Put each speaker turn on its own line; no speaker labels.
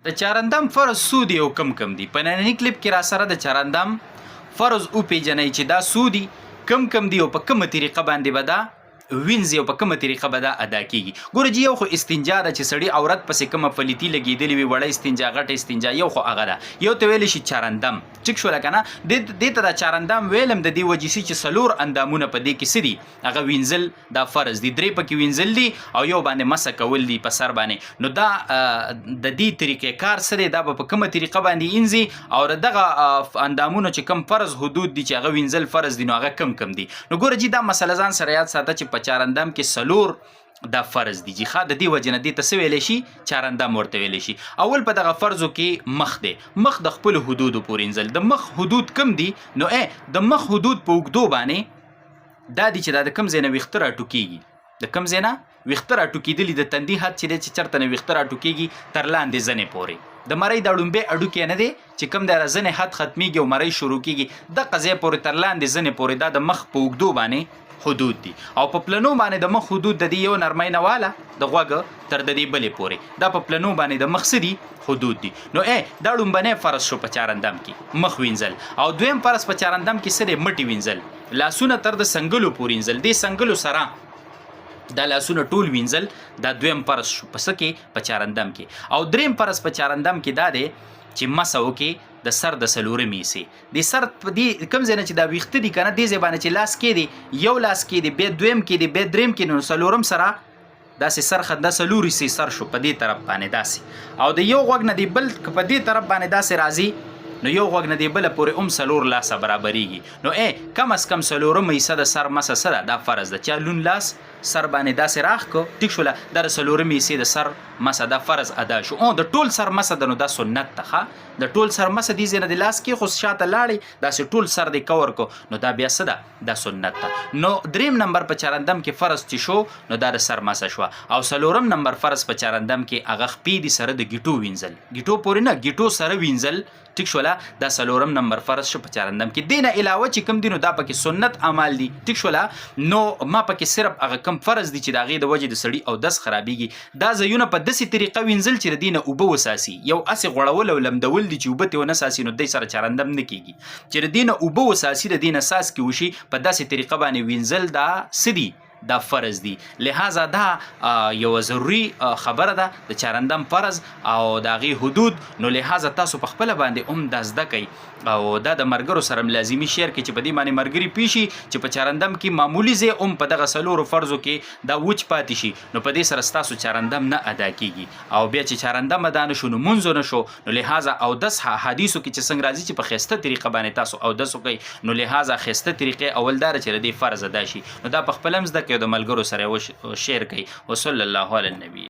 د چارندام فرض څو دي او کم کم دي؟ په ننني کلیپ کې را سره د چارندام فرض وپېژنئ چې دا څو دي، کم کم دي او په کومه طریقه باندې به دا وینځي او په کومه طریقه به دا ادا کېږي. ګوره جي یو خو استنجا ده چې سړي عورت پسې کومه پلیتي لګېدلې وي، وړه استنجا غټه استنجا، یو خو هغه ده. یو ته ویلی شي چارندام، ټیک شوله که نه؟ دې ته دا چارندام ویلم د دې وجې سي چې څلور اندامونه په دې کې څه دي، هغه وینځل دا فرض دي. درې پکې وینځل دي او یو باندې مسه کول دي په سر باندې. نو دا د دې طریقې کار څه دی، دا به په کومه طریقه باندې وینځي او د دغه اندامونو چې کم فرض حدود دي چې هغه وینځل فرض دي، نو هغه کم کم دي. نو ګوره جي دا مسله ځان سره یاد ساته چې په چارندام کې څلور دا فرض دي. جی ښه، د دې وجې نه دې ته څه ویلی شي؟ چارندام ورته ویلی شي. اول په دغه فرضو کې مخ دی، مخ د خپلو حدودو پورې انځل. د مخ حدود کم دي؟ نو د مخ حدود په اوږدو باندې دا دي چې دا د کوم ځای نه ویښته راټوکېږي، د کوم ځای نه ویښته راټوکېدلي، د تندي حد چې دی چې چېرته نه ویښته راټوکېږي تر لاندې زنې پورې. د مرۍ دا ړومبی اډوکی نه دی چې کوم دی زنې حد ختمیږي او مرۍ شروع کېږي، دغه ځای پورې تر لاندې زنې پورې دا د مخ په اوږدو باندې حدود دي. او په پلنو باندې د مخ حدود د دې یو نرمۍ نه واله د غوږ تر د دې بلې پورې، دا په پلنو باندې د مخ څه دي؟ حدود دي. نو دا لومبنی فرض شو په چارندام کې، مخ وینځل. او دویم فرض په چارندام کې څه دی؟ مټې وینځل، لاسونه تر د سنګلو پورې وینځل. دې سنګلو سره دا لاسونه ټول وینځل، دا دویم فرض شو په څه کې؟ په چارندام کې. او دریم فرض په چارندام کې دا دی چې مسه وکړي د سر د څلورمې حصې. د سر په دې کوم ځای نه چې دا ویښته دي که نه، دې ځای باندې چې لاس کېدی، یو لاس کېدی، بیا دویم کېدی، بیا دریم کېدی، نو څلورم سره داسې سر دا څلور حصې سر شو په دې طرف باندې داسې. او د یو غوږ نه دی بل که په دې طرف باندې داسې راځي، نو یو غوږ نه دی بله پورې هم څلور لاسه برابرېږي. نو کم از کم څلورمه حصه د سر مسه څه ده؟ دا فرض ده. چا لون لاس سر باندې داسې راخ کو، ټیک شوله، دا د څلورمې حصې د سر مسه دا فرض ادا شو. د ټول سر مسه ده، نو دا سنت ده. ښه، د ټول سر مسه دې ځای نه د لاس کې خو شاته لاړې، داسې ټول سر دې کور کو، نو دا بیا څه ده؟ دا سنت ده. نو دریم نمبر په چارندام کې فرض چې شو، نو دا د سر مسه شوه. او څلورم نمبر فرض په چارندام کې هغه خپې دي سره د ګیټو وینځل، ګیټو پورې نه، ګیټو سره وینځل، ټیک شوله، دا څلورم نمبر فرض شو په چارندام کې. دې نه علاوه چې کوم دي، نو دا پکې سنت اعمال دي، ټیک شوله. نو ما پکې صرف هغه کم فرض دي چې د هغې د وجې د سړي اودس خرابېږي. دا ځایونه په داسې طریقه وینځل چې د دې نه اوبه وساسي. یو هسې غوړول او لمدول دي چې اوبه ترې ونه ساسي، نو دی سره چارندام نه کېږي. چې د دې نه اوبه وساسي، د دې نه څاڅکي وشي، په داسې طریقه باندې وینځل دا څه دي؟ دا فرض دي. لہذا دا یو ضروري خبره ده د چارندام فرض او د هغې حدود. نو لہذا تاسو په خپله باندې هم دا زده کوئ او دا د ملګرو سره لازمي شیر کړئ چې په دې باندې ملګري پوه شي چې په چارندام کې معمولي ځای هم په دغه څلورو فرضو کې دا وچ پاتې شي، نو په دې سره ستاسو چارندام نه ادا کېږي. او بیا چې چارندام ادا نه شو، نو مونځ نه شو. نو لہذا اودس حدیثو کې چې څنګه راځي چې په ښایسته طریقه باندې تاسو اودس وکئ، نو لہذا ښایسته طریقې اول دا چې د دې فرض ادا شي. نو دا په خپله هم زده کوئ او د ملګرو سره یې شیر کوئ. وصلی الله علی النبي.